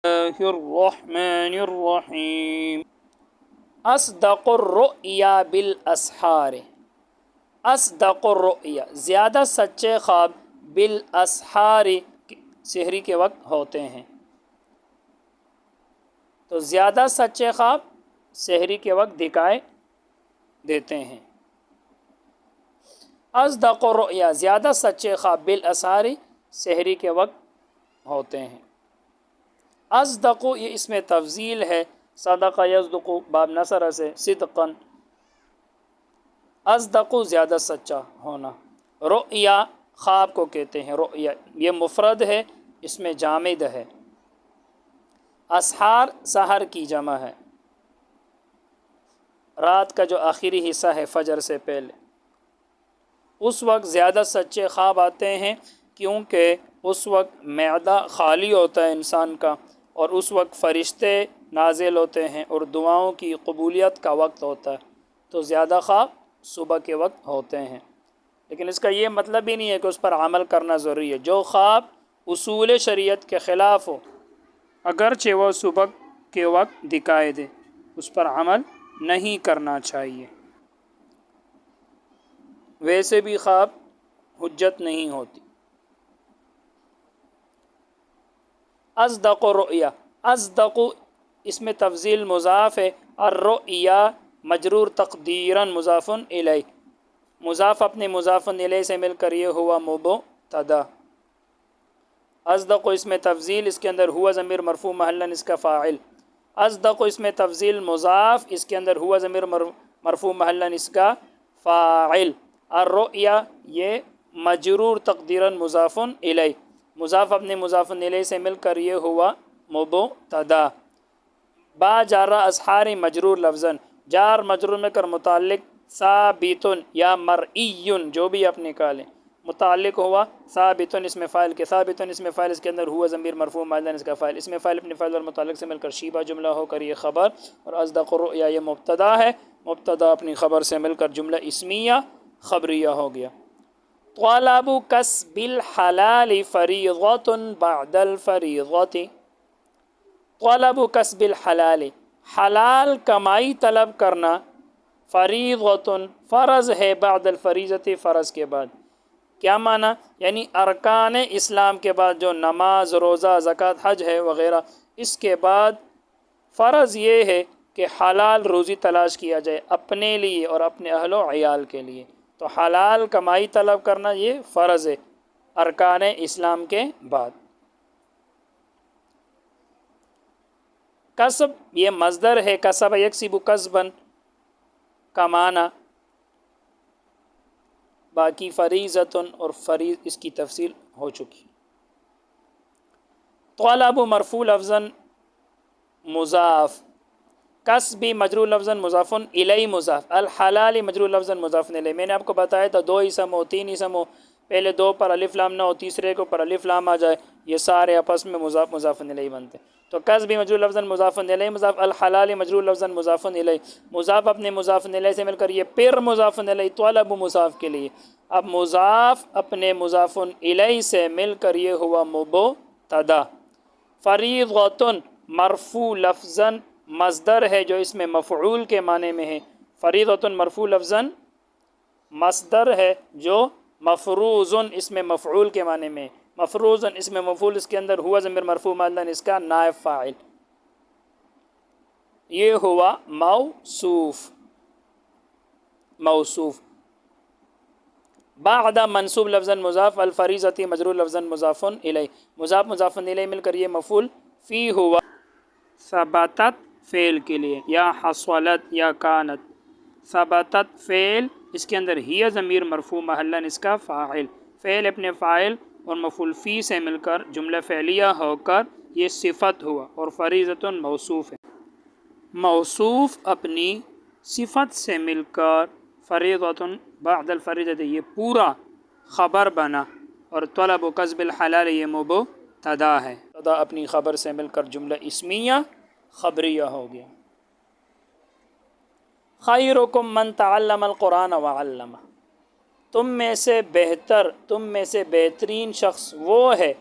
الرحمن الرحیم اصدق الرؤیا بالاسحار، اصدق الرؤیا زیادہ سچے خواب بالاسحار سحری کے وقت ہوتے ہیں. تو زیادہ سچے خواب سحری کے وقت دکھائے دیتے ہیں. اصدق الرؤیا زیادہ سچے خواب بالاسحار سحری کے وقت ہوتے ہیں. اصدق یہ اس میں تفضیل ہے، صدق یصدق باب نصر سے صدقا، اصدق زیادہ سچا ہونا. رؤیا خواب کو کہتے ہیں، رؤیا یہ مفرد ہے، اس میں جامد ہے. اسحار سحر کی جمع ہے، رات کا جو آخری حصہ ہے فجر سے پہلے، اس وقت زیادہ سچے خواب آتے ہیں، کیونکہ اس وقت معدہ خالی ہوتا ہے انسان کا، اور اس وقت فرشتے نازل ہوتے ہیں اور دعاؤں کی قبولیت کا وقت ہوتا ہے. تو زیادہ خواب صبح کے وقت ہوتے ہیں، لیکن اس کا یہ مطلب ہی نہیں ہے کہ اس پر عمل کرنا ضروری ہے. جو خواب اصول شریعت کے خلاف ہو، اگرچہ وہ صبح کے وقت دکھائے دے، اس پر عمل نہیں کرنا چاہیے. ویسے بھی خواب حجت نہیں ہوتی. اصدق الرؤیا، اصدق اس میں تفضیل مضاف ہے، الرؤیا مجرور تقدیرا مضاف الیہ، مضاف اپنے مضاف الیہ سے مل کر یہ ہوا مبتدا. اصدق اس میں تفضیل، اس کے اندر ہوا ضمیر مرفوع محلا اس کا فاعل. اصدق اس میں تفضیل مضاف، اس کے اندر ہوا ضمیر مرفوع محلا اس کا فاعل. الرؤیا یہ مجرور تقدیرا مضاف الیہ، مضاف اپنے مضاف الیہ سے مل کر یہ ہوا مبتدا. با جار اسحار مجرور لفظاً، جار مجرور میں کر متعلق ثابت یا مرئی جو بھی آپ نکالیں، متعلق ہوا ثابت اس میں فاعل کے، ثابت اس میں فاعل، اس کے اندر ہوا ضمیر مرفوع محلا اس کا فاعل، اس میں فاعل اپنے فاعل اور متعلق سے مل کر شیبہ جملہ ہو کر یہ خبر، اور اصدق الرؤیا یہ مبتدا ہے، مبتدا اپنی خبر سے مل کر جملہ اسمیہ خبریہ ہو گیا. طلب کسب الحلال فریضۃ بعد الفریضۃ، طلب کسب الحلال حلال کمائی طلب کرنا، فریضۃ فرض ہے، بعد الفریضۃ فرض کے بعد. کیا معنی؟ یعنی ارکان اسلام کے بعد جو نماز، روزہ، زکوٰۃ، حج ہے وغیرہ، اس کے بعد فرض یہ ہے کہ حلال روزی تلاش کیا جائے اپنے لیے اور اپنے اہل و عیال کے لیے. تو حلال کمائی طلب کرنا یہ فرض ہے ارکان اسلام کے بعد. کسب یہ مصدر ہے، کسب یکسب کسبن کمانا، باقی فریضۃ اور فریض اس کی تفصیل ہو چکی. طلب مرفوع لفظاً مضاف، کسب مجرور لفظاً مضاف الیہ مضاف، الحلال مجرور لفظاً مضاف الیہ. میں نے آپ کو بتایا تھا 2 اسم ہو، 3 اسم ہو، پہلے 2 پر الف لام نہ ہو، تیسرے کے اوپر الف لام آ جائے، یہ سارے آپس میں مضاف الیہ بنتے. تو کسب مجرور لفظاً مضاف الیہ مضاف، الحلال مجرور لفظاً مضاف الیہ، مضاف اپنے مضاف الیہ سے مل کر یہ پھر مضاف الیہ، طلب مضاف کے لیے. اب مضاف اپنے مضاف الیہ سے مل کر یہ ہوا مبتدا. فریضۃ مرفوع لفظاً مصدر ہے جو اس میں مفعول کے معنی میں ہے. فریضۃ مرفوع لفظاً مصدر ہے جو مفروض اس میں مفعول کے معنی میں، مفروض اس میں مفعول، اس کے اندر ہوا ضمیر مرفوع محلا اس کا نائب فاعل. یہ ہوا موصوف، موصوف. بعد منصوب لفظاً مضاف، الفریضۃ مجرور لفظاً مضاف الیہ، مضاف مضاف الیہ مل کر یہ مفعول فی ہوا. ثبتت فعل کے لیے، یا حصلت یا کانت. ثبتت فعل، اس کے اندر ہی ضمیر مرفوع محلا اس کا فاعل، فعل اپنے فاعل اور مفعول فی سے مل کر جملہ فعلیہ ہو کر یہ صفت ہوا. اور فریضۃ موصوف ہے، موصوف اپنی صفت سے مل کر فریضۃ بعد الفریضۃ یہ پورا خبر بنا. اور طلب و کسب الحلال یہ مبتدا ہے، مبتدا اپنی خبر سے مل کر جملہ اسمیہ خبریہ ہو گیا. خیرکم من تعلم القرآن وعلمہ، تم میں سے بہتر، تم میں سے بہترین شخص وہ ہے،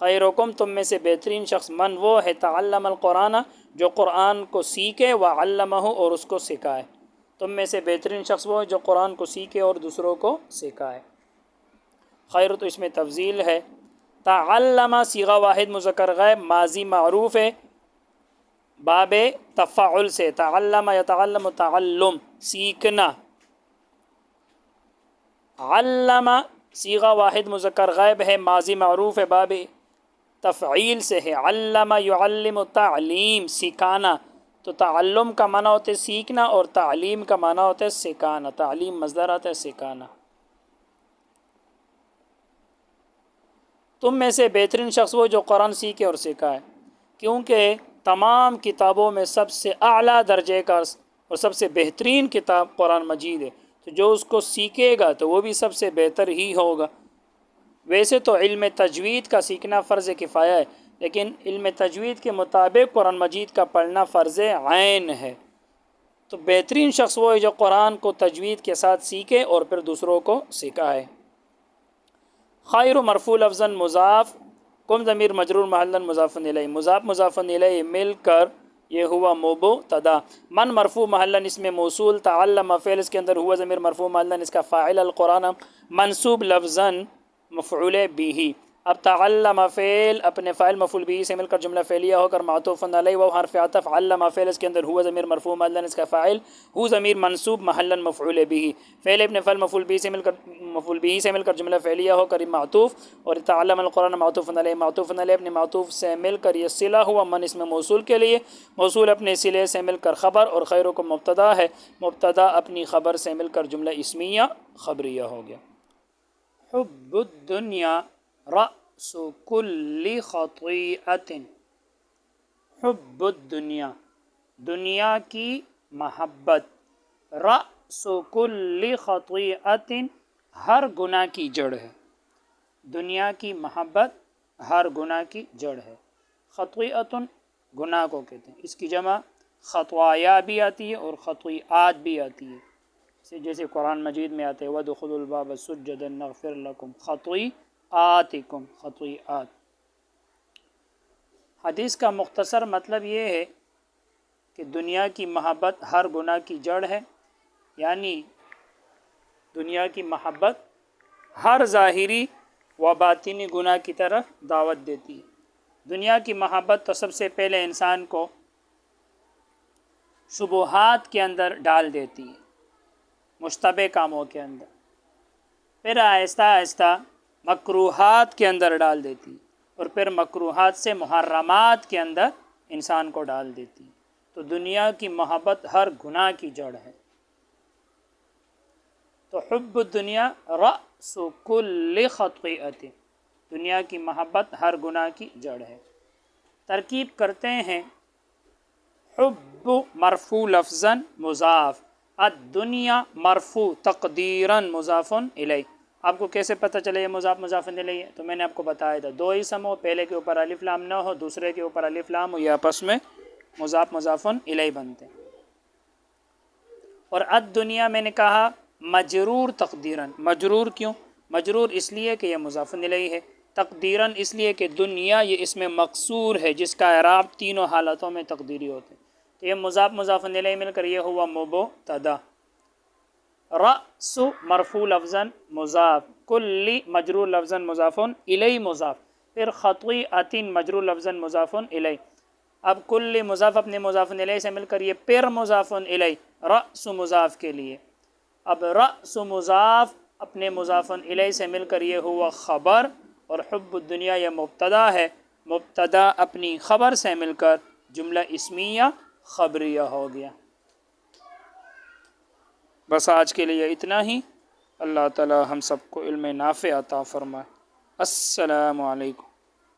خیرکم تم میں سے بہترین شخص من وہ ہے تعلم القرآن جو قرآن کو سیکھے وعلمہ اور اس کو سکھائے. تم میں سے بہترین شخص وہ ہے جو قرآن کو سیکھے اور دوسروں کو سکھائے. خیر تو اس میں تفضیل ہے. تعلم صیغہ واحد مذکر غائب ماضی معروف ہے باب تفاعل سے. تعلم یتعلم تعلم سیکھنا. علم صیغہ واحد مذکر غائب ہے ماضی معروف ہے باب تفعیل سے ہے. علم یعلم تعلیم سکھانا. تو تعلم کا معنی ہوتا ہے سیکھنا اور تعلیم کا معنی ہوتا ہے سکھانا. تعلیم مصدر آتا ہے سکھانا. تم میں سے بہترین شخص وہ جو قرآن سیکھے اور سکھائے کیونکہ تمام کتابوں میں سب سے اعلیٰ درجے کا اور سب سے بہترین کتاب قرآن مجید ہے. تو جو اس کو سیکھے گا تو وہ بھی سب سے بہتر ہی ہوگا. ویسے تو علم تجوید کا سیکھنا فرض کفایہ ہے لیکن علم تجوید کے مطابق قرآن مجید کا پڑھنا فرض عین ہے. تو بہترین شخص وہ ہے جو قرآن کو تجوید کے ساتھ سیکھے اور پھر دوسروں کو سکھائے. خیر مرفوع لفظاً مضاف کم ضمیر مجرور محلاً مضاف الیہ. مضاف مضاف الیہ مل کر یہ ہوا مبتدا. من مرفوع محلاً اس میں موصول. تعلم فعل اس کے اندر ہوا ضمیر مرفوع محلاً اس کا فاعل القرآن منصوب لفظاً مفعول به. اب تعلم فعل اپنے فاعل مفعول به سے مل کر جملہ فعلیہ ہو کر معطوف علیہ و حرف عطف. علم فعل اس کے اندر ہوا ضمیر مرفوع محلاً اس کا فاعل ہو ضمیر منصوب محلاً مفعول به. فعل اپنے فاعل مفعول به سے مل کر جملہ فعلیہ ہو کر معطوف. اور تعلم القرآن معطوف علیہ اپنے معطوف سے مل کر یہ صلہ ہوا من اس میں موصول کے لیے. موصول اپنے صلے سے مل کر خبر اور خیرکم مبتدا ہے. مبتدا اپنی خبر سے مل کر جملہ اسمیہ خبریہ ہو گیا. حب الدنیا رأس کل خطیئۃ. حب الدنیا دنیا کی محبت. رأس کل خطیئۃ ہر گناہ کی جڑ ہے. دنیا کی محبت ہر گناہ کی جڑ ہے. خطیئۃ گناہ کو کہتے ہیں. اس کی جمع خطایا بھی آتی ہے اور خطیئات بھی آتی ہے. جیسے قرآن مجید میں آتے ہیں وَادْخُلُوا الْبَابَ سُجَّدًا نَغْفِرْ لَكُمْ خَطِیئَاتِکُم خطیئات. حدیث کا مختصر مطلب یہ ہے کہ دنیا کی محبت ہر گناہ کی جڑ ہے. یعنی دنیا کی محبت ہر ظاہری و باطنی گناہ کی طرف دعوت دیتی ہے. دنیا کی محبت تو سب سے پہلے انسان کو شبہات کے اندر ڈال دیتی ہے مشتبہ کاموں کے اندر. پھر آہستہ آہستہ مکروہات کے اندر ڈال دیتی اور پھر مکروہات سے محرمات کے اندر انسان کو ڈال دیتی. تو دنیا کی محبت ہر گناہ کی جڑ ہے. تو حب الدنیا رأس کل خطیئۃ دنیا کی محبت ہر گناہ کی جڑ ہے. ترکیب کرتے ہیں. حب مرفوع لفظاً مضاف. الدنیا مرفوع تقدیراً مضاف الیہ. آپ کو کیسے پتہ چلے یہ مضاف الیہ ہے؟ تو میں نے آپ کو بتایا تھا دو اسم ہو پہلے کے اوپر الف لام نہ ہو دوسرے کے اوپر الف لام ہو یہ آپس میں مضاف الیہ بنتے ہیں. اور الدنیا میں نے کہا مجرور تقدیراً. مجرور کیوں؟ مجرور اس لیے کہ یہ مضاف الیہ ہے. تقدیراً اس لیے کہ دنیا یہ اس میں مقصور ہے جس کا اعراب تینوں حالتوں میں تقدیری ہوتے ہیں. تو یہ مضاف الیہ مل کر یہ ہوا مبتدا. رأس مرفوع لفظاً مضاف. کل مجرور لفظاً مضاف الیہ مضاف. پھر خطیئۃ مجرور لفظاً مضاف الیہ. اب کل مضاف اپنے مضاف الیہ سے مل کر یہ پھر مضاف الیہ. رأس مضاف کے لیے. اب رأس مضاف اپنے مضاف الیہ سے مل کر یہ ہوا خبر اور حب الدنیا یہ مبتدا ہے. مبتدا اپنی خبر سے مل کر جملہ اسمیہ خبریہ ہو گیا. بس آج کے لیے اتنا ہی. اللہ تعالی ہم سب کو علم نافع عطا فرمائے. السلام علیکم.